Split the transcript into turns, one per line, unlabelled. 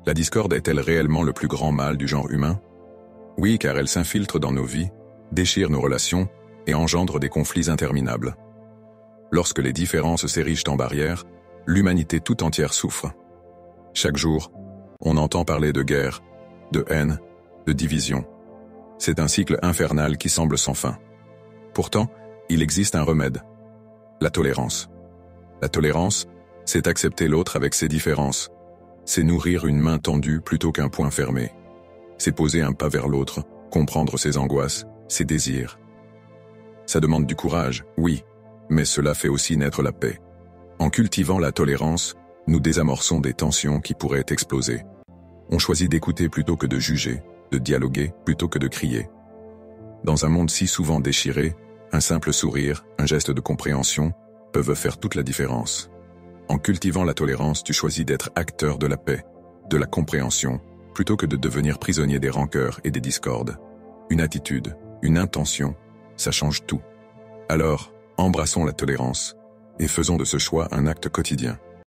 La discorde est-elle réellement le plus grand mal du genre humain? Oui, car elle s'infiltre dans nos vies, déchire nos relations et engendre des conflits interminables. Lorsque les différences s'érigent en barrières, l'humanité tout entière souffre. Chaque jour, on entend parler de guerre, de haine, de division. C'est un cycle infernal qui semble sans fin. Pourtant, il existe un remède. La tolérance. La tolérance, c'est accepter l'autre avec ses différences. C'est nourrir une main tendue plutôt qu'un poing fermé. C'est poser un pas vers l'autre, comprendre ses angoisses, ses désirs. Ça demande du courage, oui, mais cela fait aussi naître la paix. En cultivant la tolérance, nous désamorçons des tensions qui pourraient exploser. On choisit d'écouter plutôt que de juger, de dialoguer plutôt que de crier. Dans un monde si souvent déchiré, un simple sourire, un geste de compréhension peuvent faire toute la différence. En cultivant la tolérance, tu choisis d'être acteur de la paix, de la compréhension, plutôt que de devenir prisonnier des rancœurs et des discordes. Une attitude, une intention, ça change tout. Alors, embrassons la tolérance et faisons de ce choix un acte quotidien.